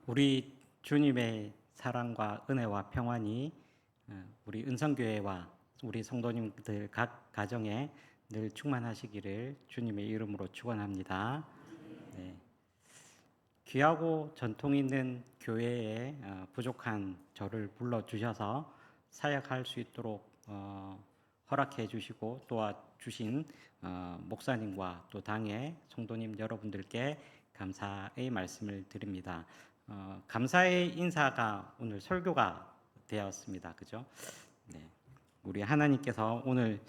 우리 주님의 사랑과 은혜와 평안이 우리 은성교회와 우리 성도님들 각 가정에 늘 충만하시기를 주님의 이름으로 축원합니다. 네. 귀하고 전통 있는 교회에 부족한 저를 불러 주셔서 사역할 수 있도록 허락해 주시고 도와주신 목사님과 또 당의 성도님 여러분들께 감사의 말씀을 드립니다. 감사의 인사가 오늘 설교가 되었습니다. 그죠? 네. 우리 하나님께서 오늘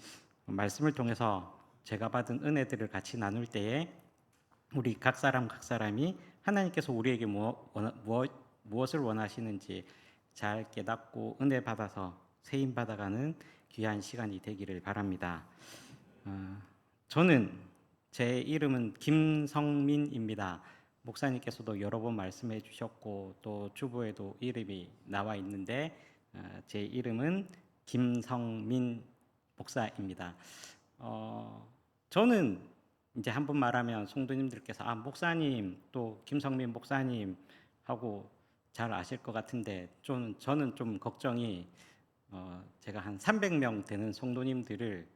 말씀을 통해서 제가 받은 은혜들을 같이 나눌 때에 우리 각 사람이 하나님께서 우리에게 무엇을 원하시는지 잘 깨닫고 은혜 받아서 세임 받아가는 귀한 시간이 되기를 바랍니다. 저는 제 이름은 김성민입니다. 목사님께서도 여러 번 말씀해 주셨고 또 주보에도 이름이 나와 있는데 제 이름은 김성민 목사입니다. 저는 이제 한번 말하면 성도님들께서 목사님 또 김성민 목사님 하고 잘 아실 것 같은데 저는 좀 걱정이 제가 한 300명 되는 성도님들을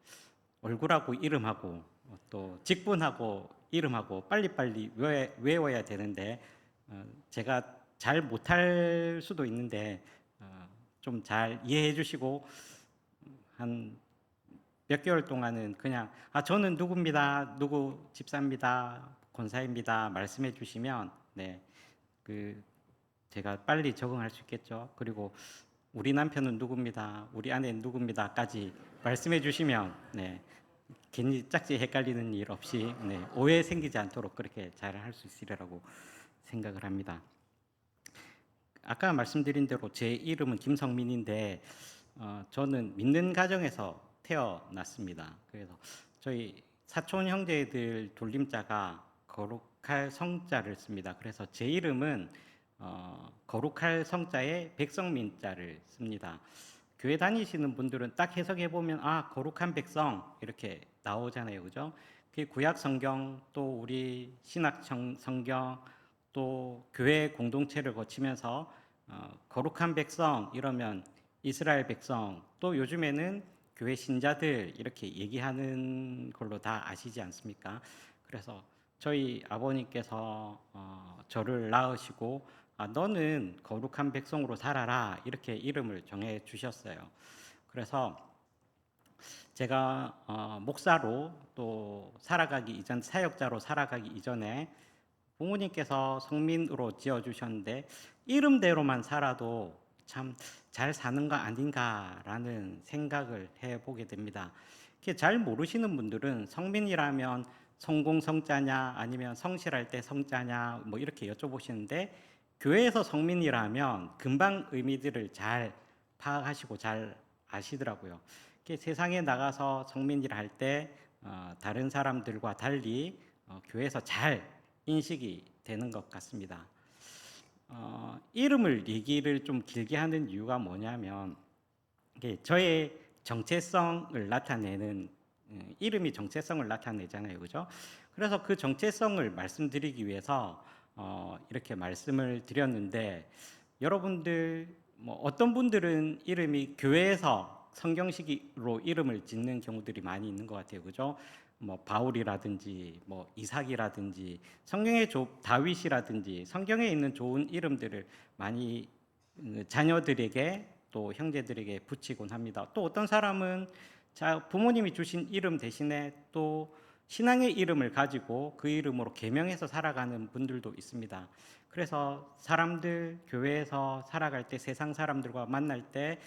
얼굴하고 이름하고 또 직분하고 이름하고 빨리빨리 외워야 되는데 제가 잘 못할 수도 있는데 좀 잘 이해해 주시고 한 몇 개월 동안은 그냥 저는 누구입니다, 누구 집사입니다, 권사입니다 말씀해 주시면 제가 빨리 적응할 수 있겠죠. 그리고 우리 남편은 누구입니다, 우리 아내는 누구입니다까지 말씀해 주시면 괜히 짝지 헷갈리는 일 없이 오해 생기지 않도록 그렇게 잘 할 수 있으리라고 생각을 합니다. 아까 말씀드린 대로 제 이름은 김성민인데 저는 믿는 가정에서 태어났습니다. 그래서 저희 사촌 형제들 돌림자가 거룩할 성자를 씁니다. 그래서 제 이름은 거룩할 성자에 백성민자를 씁니다. 교회 다니시는 분들은 딱 해석해 보면 거룩한 백성 이렇게 나오잖아요, 그죠? 그 구약 성경 또 우리 신학 성경 또 교회 공동체를 거치면서 거룩한 백성 이러면 이스라엘 백성 또 요즘에는 교회 신자들 이렇게 얘기하는 걸로 다 아시지 않습니까? 그래서 저희 아버님께서 저를 낳으시고 너는 거룩한 백성으로 살아라 이렇게 이름을 정해 주셨어요. 그래서 제가 목사로 또 살아가기 이전 사역자로 살아가기 이전에 부모님께서 성민으로 지어주셨는데 이름대로만 살아도 참 잘 사는 거 아닌가라는 생각을 해보게 됩니다. 잘 모르시는 분들은 성민이라면 성공 성자냐 아니면 성실할 때 성자냐 뭐 이렇게 여쭤보시는데 교회에서 성민이라면 금방 의미들을 잘 파악하시고 잘 아시더라고요. 세상에 나가서 성민이라 할 때 다른 사람들과 달리 교회에서 잘 인식이 되는 것 같습니다. 이름을 얘기를 좀 길게 하는 이유가 뭐냐면 저의 정체성을 나타내는 이름이 정체성을 나타내잖아요, 그죠? 그래서 그 정체성을 말씀드리기 위해서 이렇게 말씀을 드렸는데 여러분들 어떤 분들은 이름이 교회에서 성경식으로 이름을 짓는 경우들이 많이 있는 것 같아요, 그죠? 바울이라든지 이삭이라든지 성경의 다윗이라든지 성경에 있는 좋은 이름들을 많이 자녀들에게 또 형제들에게 붙이곤 합니다. 또 어떤 사람은 부모님이 주신 이름 대신에 또 신앙의 이름을 가지고 그 이름으로 계명해서 살아가는 분들도 있습니다. 그래서 사람들 교회에서 살아갈 때 세상 사람들과 만날 때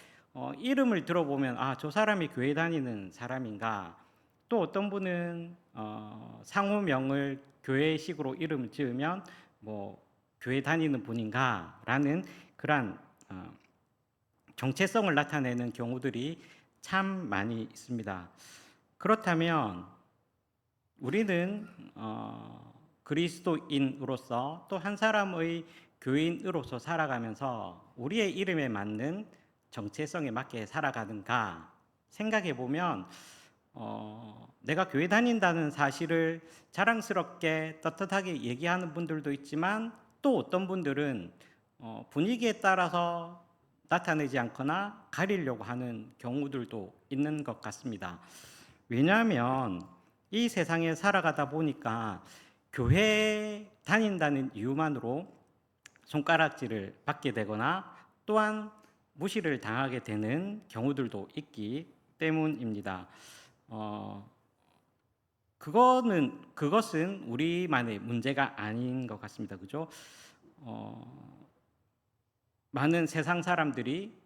이름을 들어보면 저 사람이 교회 다니는 사람인가. 또 어떤 분은 상호명을 교회식으로 이름을 지으면 교회 다니는 분인가라는 그런 정체성을 나타내는 경우들이 참 많이 있습니다. 그렇다면 우리는 그리스도인으로서 또 한 사람의 교인으로서 살아가면서 우리의 이름에 맞는 정체성에 맞게 살아가는가 생각해 보면 내가 교회 다닌다는 사실을 자랑스럽게 떳떳하게 얘기하는 분들도 있지만 또 어떤 분들은 분위기에 따라서 나타내지 않거나 가리려고 하는 경우들도 있는 것 같습니다. 왜냐하면 이 세상에 살아가다 보니까 교회 다닌다는 이유만으로 손가락질을 받게 되거나 또한 무시를 당하게 되는 경우들도 있기 때문입니다. 어, 그것은 우리만의 문제가 아닌 것 같습니다. 그죠? 많은 세상 사람들이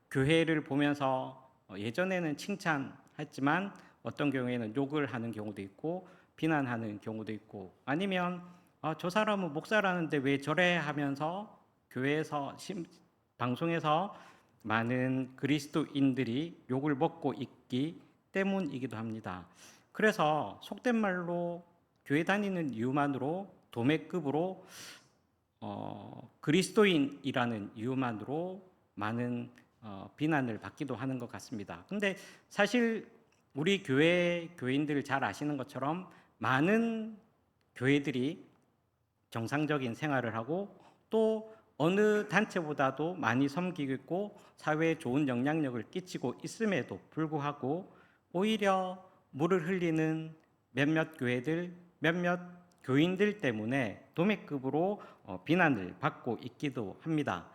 교회를 보면서 예전에는 칭찬했지만 어떤 경우에는 욕을 하는 경우도 있고 비난하는 경우도 있고, 아니면 저 사람은 목사라는데 왜 저래 하면서 교회에서 방송에서 많은 그리스도인들이 욕을 먹고 있기 때문이기도 합니다. 그래서 속된 말로 교회 다니는 이유만으로 도매급으로 그리스도인이라는 이유만으로 많은 비난을 받기도 하는 것 같습니다. 근데 사실 우리 교인들 잘 아시는 것처럼 많은 교회들이 정상적인 생활을 하고 또 어느 단체보다도 많이 섬기고 있고 사회에 좋은 영향력을 끼치고 있음에도 불구하고 오히려 물을 흘리는 몇몇 교회들, 몇몇 교인들 때문에 도매급으로 비난을 받고 있기도 합니다.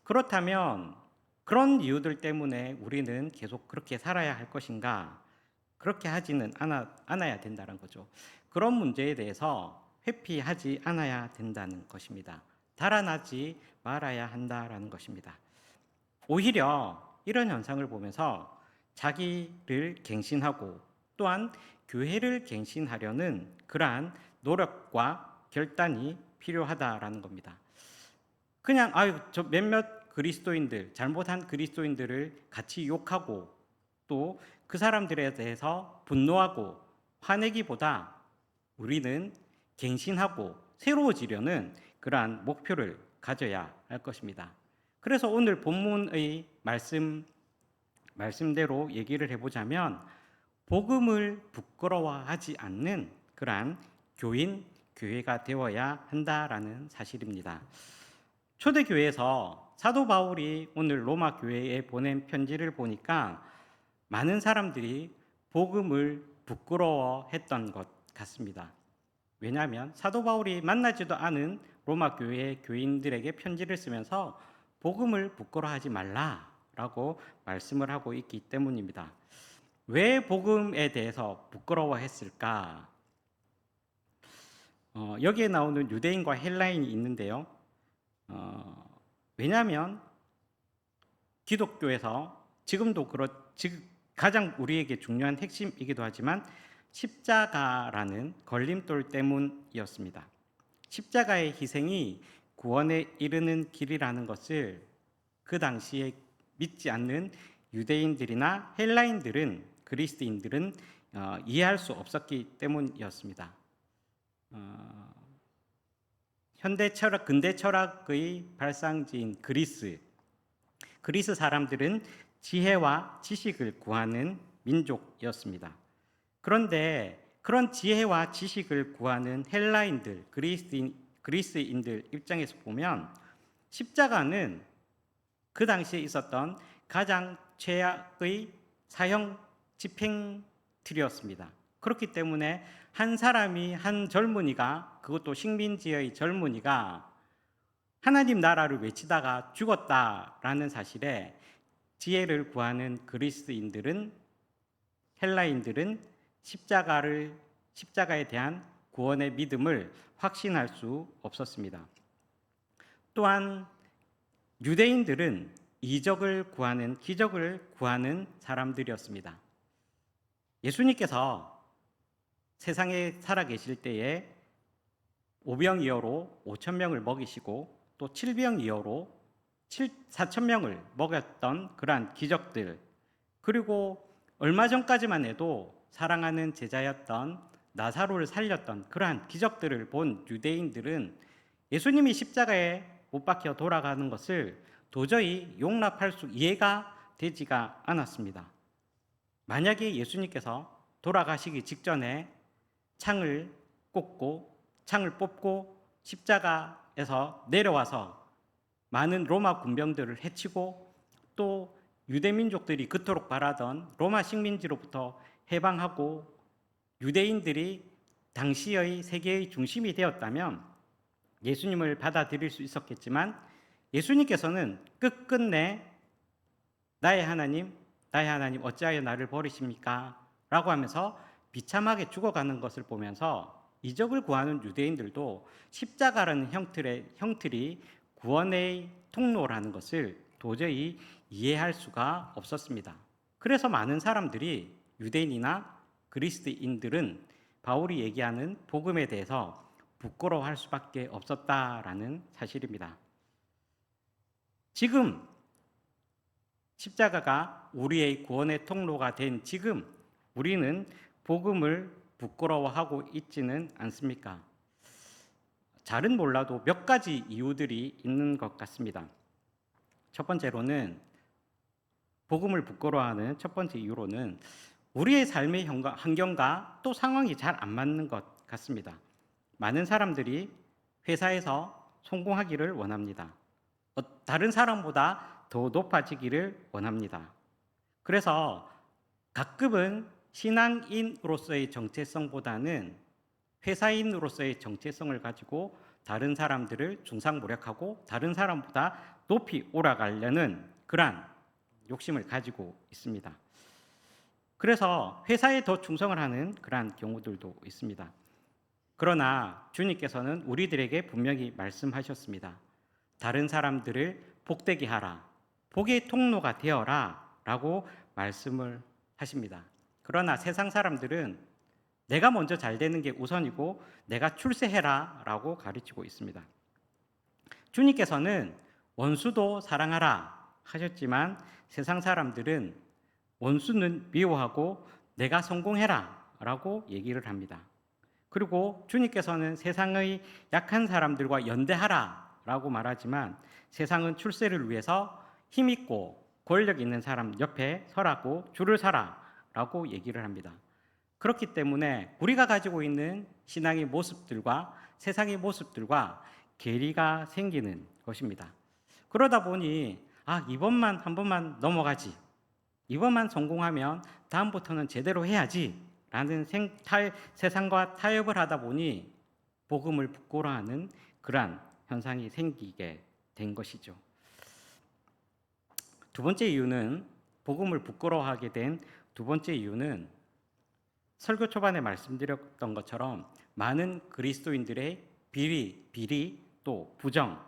그렇다면 그런 이유들 때문에 우리는 계속 그렇게 살아야 할 것인가? 그렇게 하지는 않아야 된다는 거죠. 그런 문제에 대해서 회피하지 않아야 된다는 것입니다. 달아나지 말아야 한다라는 것입니다. 오히려 이런 현상을 보면서 자기를 갱신하고 또한 교회를 갱신하려는 그러한 노력과 결단이 필요하다라는 겁니다. 그냥 저 몇몇 그리스도인들, 잘못한 그리스도인들을 같이 욕하고 또 그 사람들에 대해서 분노하고 화내기보다 우리는 갱신하고 새로워지려는 그러한 목표를 가져야 할 것입니다. 그래서 오늘 본문의 말씀대로 얘기를 해보자면 복음을 부끄러워하지 않는 그러한 교회가 되어야 한다라는 사실입니다. 초대교회에서 사도 바울이 오늘 로마 교회에 보낸 편지를 보니까 많은 사람들이 복음을 부끄러워했던 것 같습니다. 왜냐하면 사도 바울이 만나지도 않은 로마 교회 교인들에게 편지를 쓰면서 복음을 부끄러워하지 말라라고 말씀을 하고 있기 때문입니다. 왜 복음에 대해서 부끄러워했을까? 여기에 나오는 유대인과 헬라인이 있는데요. 왜냐하면 기독교에서 지금도 가장 우리에게 중요한 핵심이기도 하지만 십자가라는 걸림돌 때문이었습니다. 십자가의 희생이 구원에 이르는 길이라는 것을 그 당시에 믿지 않는 유대인들이나 헬라인들은, 그리스도인들은 이해할 수 없었기 때문이었습니다. 근대 철학의 발상지인 그리스 사람들은 지혜와 지식을 구하는 민족이었습니다. 그런데 그런 지혜와 지식을 구하는 헬라인들, 그리스인들 입장에서 보면 십자가는 그 당시에 있었던 가장 최악의 사형 집행틀이었습니다. 그렇기 때문에 한 젊은이가, 그것도 식민지의 젊은이가 하나님 나라를 외치다가 죽었다라는 사실에 지혜를 구하는 헬라인들은 십자가에 대한 구원의 믿음을 확신할 수 없었습니다. 또한 유대인들은 기적을 구하는 사람들이었습니다. 예수님께서 세상에 살아계실 때에 오병이어로 5,000명을 먹이시고 또 7병이어로 4,000명을 먹였던 그러한 기적들, 그리고 얼마 전까지만 해도 사랑하는 제자였던 나사로를 살렸던 그러한 기적들을 본 유대인들은 예수님이 십자가에 못 박혀 돌아가는 것을 도저히 이해가 되지가 않았습니다. 만약에 예수님께서 돌아가시기 직전에 창을 뽑고 십자가 로마에서 내려와서 많은 로마 군병들을 해치고 또 유대 민족들이 그토록 바라던 로마 식민지로부터 해방하고 유대인들이 당시의 세계의 중심이 되었다면 예수님을 받아들일 수 있었겠지만 예수님께서는 끝끝내 나의 하나님 어찌하여 나를 버리십니까? 라고 하면서 비참하게 죽어가는 것을 보면서 이적을 구하는 유대인들도 십자가라는 형틀이 구원의 통로라는 것을 도저히 이해할 수가 없었습니다. 그래서 많은 사람들이 유대인이나 그리스도인들은 바울이 얘기하는 복음에 대해서 부끄러워할 수밖에 없었다라는 사실입니다. 지금 십자가가 우리의 구원의 통로가 된 지금 우리는 복음을 부끄러워하고 있지는 않습니까? 잘은 몰라도 몇 가지 이유들이 있는 것 같습니다. 첫 번째로는 복음을 부끄러워하는 첫 번째 이유로는 우리의 삶의 환경과 또 상황이 잘 안 맞는 것 같습니다. 많은 사람들이 회사에서 성공하기를 원합니다. 다른 사람보다 더 높아지기를 원합니다. 그래서 가끔은 신앙인으로서의 정체성보다는 회사인으로서의 정체성을 가지고 다른 사람들을 중상모략하고 다른 사람보다 높이 올라가려는 그러한 욕심을 가지고 있습니다. 그래서 회사에 더 충성을 하는 그러한 경우들도 있습니다. 그러나 주님께서는 우리들에게 분명히 말씀하셨습니다. 다른 사람들을 복되게 하라, 복의 통로가 되어라 라고 말씀을 하십니다. 그러나 세상 사람들은 내가 먼저 잘 되는 게 우선이고 내가 출세해라 라고 가르치고 있습니다. 주님께서는 원수도 사랑하라 하셨지만 세상 사람들은 원수는 미워하고 내가 성공해라 라고 얘기를 합니다. 그리고 주님께서는 세상의 약한 사람들과 연대하라 라고 말하지만 세상은 출세를 위해서 힘있고 권력 있는 사람 옆에 서라고 줄을 서라 라고 얘기를 합니다. 그렇기 때문에 우리가 가지고 있는 신앙의 모습들과 세상의 모습들과 괴리가 생기는 것입니다. 그러다 보니 이번만 한 번만 넘어가지, 이번만 성공하면 다음부터는 제대로 해야지 라는 세상과 타협을 하다 보니 복음을 부끄러워하는 그러한 현상이 생기게 된 것이죠. 두 번째 이유는 복음을 부끄러워하게 된 두 번째 이유는 설교 초반에 말씀드렸던 것처럼 많은 그리스도인들의 비리 또 부정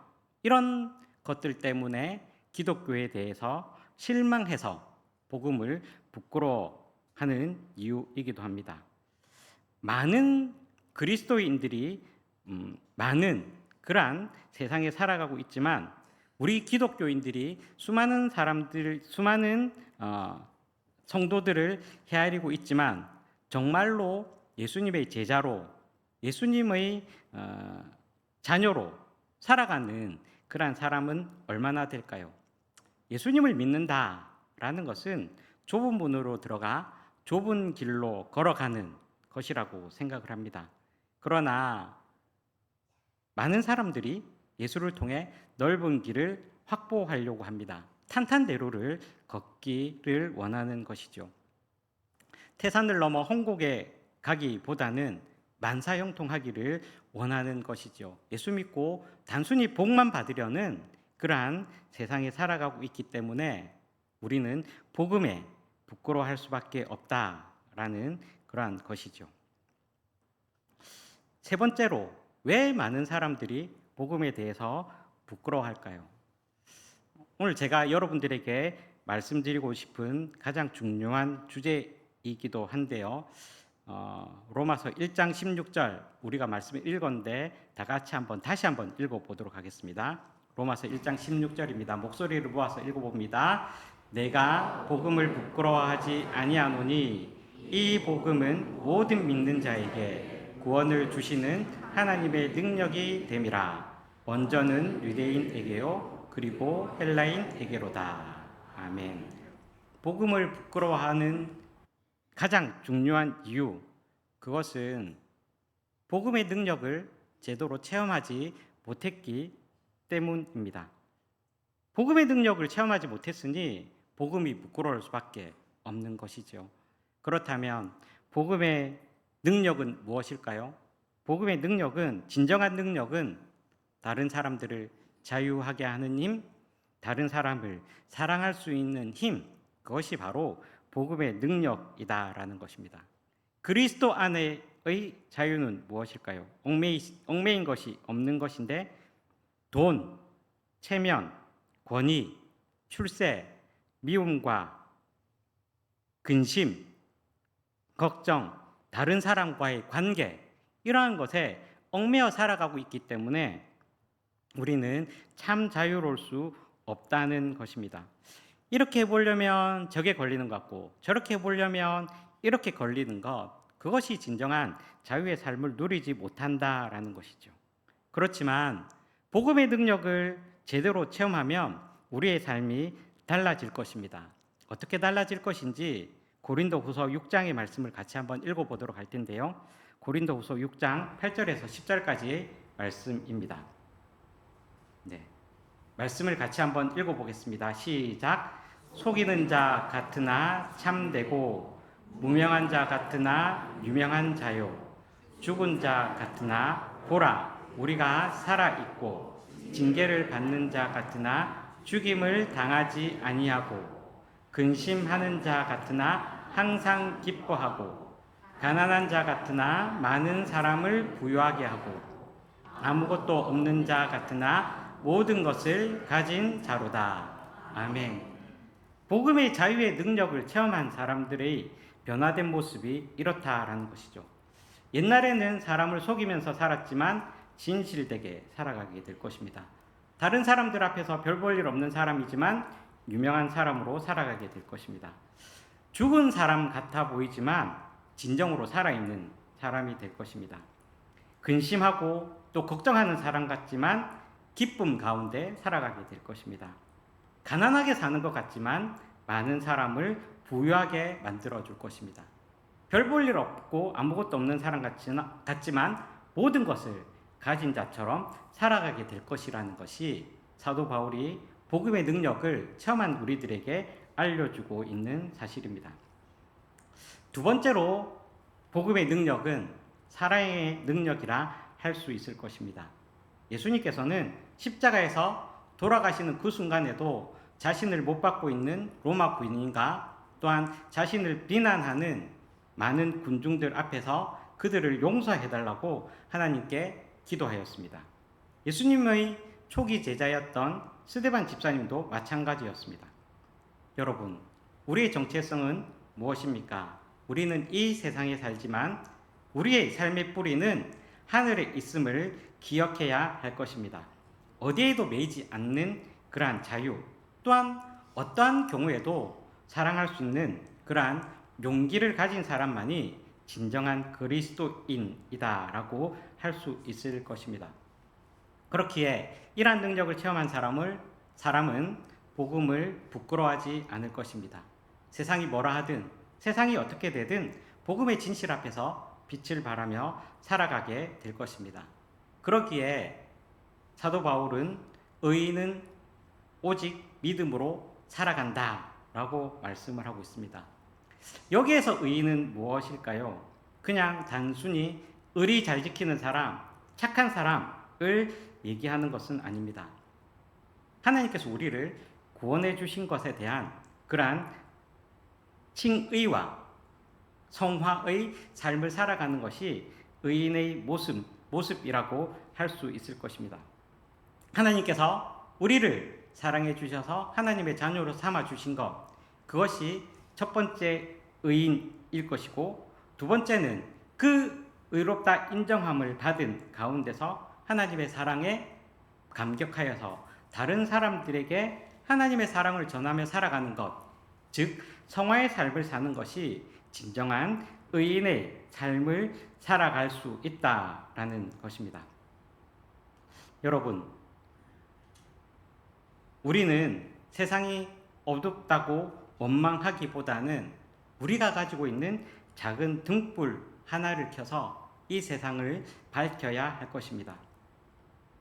이런 것들 때문에 기독교에 대해서 실망해서 복음을 부끄러워하는 이유이기도 합니다. 많은 그리스도인들이 많은 그러한 세상에 살아가고 있지만 우리 기독교인들이 수많은 성도들을 헤아리고 있지만 정말로 예수님의 제자로 예수님의 자녀로 살아가는 그러한 사람은 얼마나 될까요? 예수님을 믿는다라는 것은 좁은 문으로 들어가 좁은 길로 걸어가는 것이라고 생각을 합니다. 그러나 많은 사람들이 예수를 통해 넓은 길을 확보하려고 합니다. 탄탄대로를 걷기를 원하는 것이죠. 태산을 넘어 홍곡에 가기보다는 만사형통하기를 원하는 것이죠. 예수 믿고 단순히 복만 받으려는 그러한 세상에 살아가고 있기 때문에 우리는 복음에 부끄러워할 수밖에 없다라는 그러한 것이죠. 세 번째로 왜 많은 사람들이 복음에 대해서 부끄러워할까요? 오늘 제가 여러분들에게 말씀드리고 싶은 가장 중요한 주제이기도 한데요. 로마서 1장 16절 우리가 말씀을 읽었는데 다시 한번 읽어보도록 하겠습니다. 로마서 1장 16절입니다. 목소리를 모아서 읽어봅니다. 내가 복음을 부끄러워하지 아니하노니 이 복음은 모든 믿는 자에게 구원을 주시는 하나님의 능력이 됨이라. 먼저는 유대인에게요 그리고 헬라인에게로다. 아멘. 복음을 부끄러워하는 가장 중요한 이유, 그것은 복음의 능력을 제대로 체험하지 못했기 때문입니다. 복음의 능력을 체험하지 못했으니 복음이 부끄러울 수밖에 없는 것이죠. 그렇다면 복음의 능력은 무엇일까요? 복음의 능력은, 진정한 능력은 다른 사람들을 자유하게 하는 힘, 다른 사람을 사랑할 수 있는 힘, 그것이 바로 복음의 능력이다라는 것입니다. 그리스도 안에의 자유는 무엇일까요? 얽매인 것이 없는 것인데 돈, 체면, 권위, 출세, 미움과 근심, 걱정, 다른 사람과의 관계, 이러한 것에 얽매여 살아가고 있기 때문에 우리는 참 자유로울 수 없다는 것입니다. 이렇게 해보려면 저게 걸리는 것 같고 저렇게 해보려면 이렇게 걸리는 것, 그것이 진정한 자유의 삶을 누리지 못한다라는 것이죠. 그렇지만 복음의 능력을 제대로 체험하면 우리의 삶이 달라질 것입니다. 어떻게 달라질 것인지 고린도후서 6장의 말씀을 같이 한번 읽어보도록 할 텐데요. 고린도후서 6장 8절에서 10절까지의 말씀입니다. 네, 말씀을 같이 한번 읽어보겠습니다. 시작. 속이는 자 같으나 참되고 무명한 자 같으나 유명한 자요, 죽은 자 같으나 보라 우리가 살아있고, 징계를 받는 자 같으나 죽임을 당하지 아니하고, 근심하는 자 같으나 항상 기뻐하고, 가난한 자 같으나 많은 사람을 부유하게 하고, 아무것도 없는 자 같으나 모든 것을 가진 자로다. 아멘. 복음의 자유의 능력을 체험한 사람들의 변화된 모습이 이렇다라는 것이죠. 옛날에는 사람을 속이면서 살았지만 진실되게 살아가게 될 것입니다. 다른 사람들 앞에서 별 볼 일 없는 사람이지만 유명한 사람으로 살아가게 될 것입니다. 죽은 사람 같아 보이지만 진정으로 살아있는 사람이 될 것입니다. 근심하고 또 걱정하는 사람 같지만 기쁨 가운데 살아가게 될 것입니다. 가난하게 사는 것 같지만 많은 사람을 부유하게 만들어 줄 것입니다. 별 볼 일 없고 아무것도 없는 사람 같지만 모든 것을 가진 자처럼 살아가게 될 것이라는 것이 사도 바울이 복음의 능력을 체험한 우리들에게 알려주고 있는 사실입니다. 두 번째로 복음의 능력은 사랑의 능력이라 할 수 있을 것입니다. 예수님께서는 십자가에서 돌아가시는 그 순간에도 자신을 못 받고 있는 로마 군인과 또한 자신을 비난하는 많은 군중들 앞에서 그들을 용서해달라고 하나님께 기도하였습니다. 예수님의 초기 제자였던 스데반 집사님도 마찬가지였습니다. 여러분, 우리의 정체성은 무엇입니까? 우리는 이 세상에 살지만 우리의 삶의 뿌리는 하늘에 있음을 기억해야 할 것입니다. 어디에도 매이지 않는 그러한 자유, 또한 어떠한 경우에도 사랑할 수 있는 그러한 용기를 가진 사람만이 진정한 그리스도인이다라고 할 수 있을 것입니다. 그렇기에 이러한 능력을 체험한 사람은 복음을 부끄러워하지 않을 것입니다. 세상이 뭐라 하든, 세상이 어떻게 되든 복음의 진실 앞에서 빛을 발하며 살아가게 될 것입니다. 그러기에 사도 바울은 의인은 오직 믿음으로 살아간다 라고 말씀을 하고 있습니다. 여기에서 의인은 무엇일까요? 그냥 단순히 의리 잘 지키는 사람, 착한 사람을 얘기하는 것은 아닙니다. 하나님께서 우리를 구원해 주신 것에 대한 그러한 칭의와 성화의 삶을 살아가는 것이 의인의 모습이라고 할 수 있을 것입니다. 하나님께서 우리를 사랑해 주셔서 하나님의 자녀로 삼아 주신 것, 그것이 첫 번째 의인일 것이고, 두 번째는 그 의롭다 인정함을 받은 가운데서 하나님의 사랑에 감격하여서 다른 사람들에게 하나님의 사랑을 전하며 살아가는 것, 즉 성화의 삶을 사는 것이 진정한 의인의 삶을 살아갈 수 있다라는 것입니다. 여러분, 우리는 세상이 어둡다고 원망하기보다는 우리가 가지고 있는 작은 등불 하나를 켜서 이 세상을 밝혀야 할 것입니다.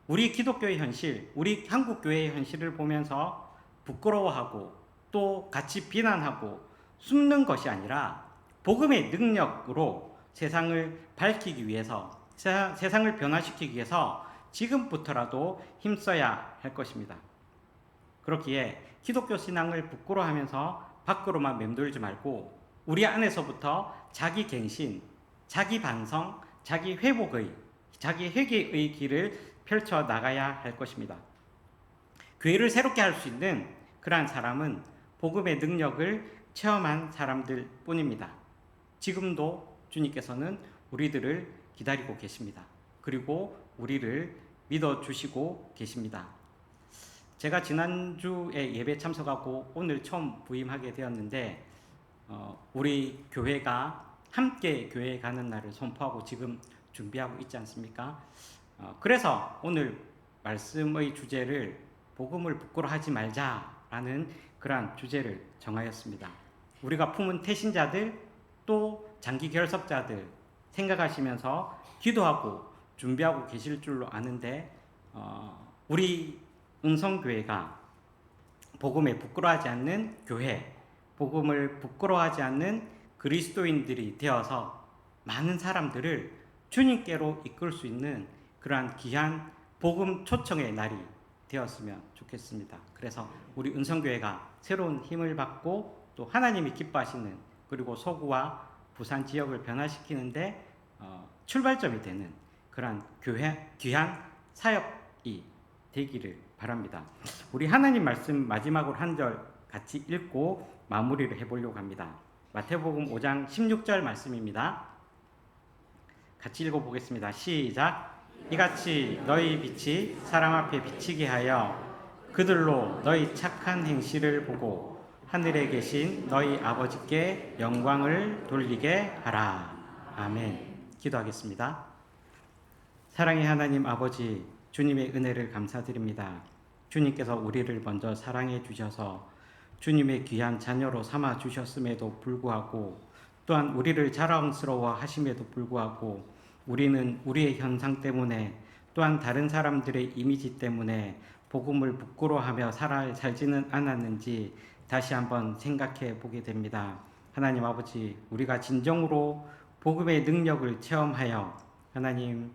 우리 기독교의 현실, 우리 한국 교회의 현실을 보면서 부끄러워하고 또 같이 비난하고 숨는 것이 아니라 복음의 능력으로 세상을 밝히기 위해서, 세상을 변화시키기 위해서 지금부터라도 힘써야 할 것입니다. 그렇기에 기독교 신앙을 부끄러워하면서 밖으로만 맴돌지 말고 우리 안에서부터 자기 갱신, 자기 반성, 자기 회개의 길을 펼쳐 나가야 할 것입니다. 교회를 새롭게 할 수 있는 그러한 사람은 복음의 능력을 체험한 사람들 뿐입니다. 지금도 주님께서는 우리들을 기다리고 계십니다. 그리고 우리를 믿어주시고 계십니다. 제가 지난주에 예배 참석하고 오늘 처음 부임하게 되었는데 우리 교회가 함께 교회에 가는 날을 선포하고 지금 준비하고 있지 않습니까? 그래서 오늘 말씀의 주제를 복음을 부끄러워하지 말자라는 그러한 주제를 정하였습니다. 우리가 품은 태신자들 또 장기 결석자들 생각하시면서 기도하고 준비하고 계실 줄로 아는데 우리 은성교회가 복음에 부끄러워하지 않는 교회, 복음을 부끄러워하지 않는 그리스도인들이 되어서 많은 사람들을 주님께로 이끌 수 있는 그러한 귀한 복음 초청의 날이 되었으면 좋겠습니다. 그래서 우리 은성교회가 새로운 힘을 받고 또 하나님이 기뻐하시는 그리고 서구와 부산 지역을 변화시키는데 출발점이 되는 그러한 귀한 사역이 되기를 바랍니다. 우리 하나님 말씀 마지막으로 한 절 같이 읽고 마무리를 해보려고 합니다. 마태복음 5장 16절 말씀입니다. 같이 읽어보겠습니다. 시작. 이같이 너희 빛이 사람 앞에 비치게 하여 그들로 너희 착한 행실을 보고 하늘에 계신 너희 아버지께 영광을 돌리게 하라. 아멘. 기도하겠습니다. 사랑의 하나님 아버지, 주님의 은혜를 감사드립니다. 주님께서 우리를 먼저 사랑해 주셔서 주님의 귀한 자녀로 삼아 주셨음에도 불구하고 또한 우리를 자랑스러워 하심에도 불구하고 우리는 우리의 현상 때문에 또한 다른 사람들의 이미지 때문에 복음을 부끄러워하며 살지는 않았는지 다시 한번 생각해 보게 됩니다. 하나님 아버지, 우리가 진정으로 복음의 능력을 체험하여 하나님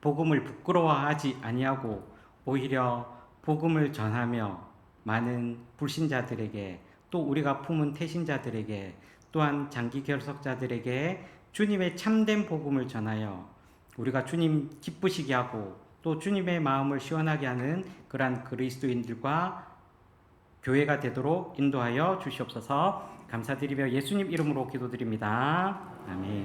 복음을 부끄러워하지 아니하고 오히려 복음을 전하며 많은 불신자들에게 또 우리가 품은 태신자들에게 또한 장기 결석자들에게 주님의 참된 복음을 전하여 우리가 주님 기쁘시게 하고 또 주님의 마음을 시원하게 하는 그러한 그리스도인들과 교회가 되도록 인도하여 주시옵소서. 감사드리며 예수님 이름으로 기도드립니다. 아멘.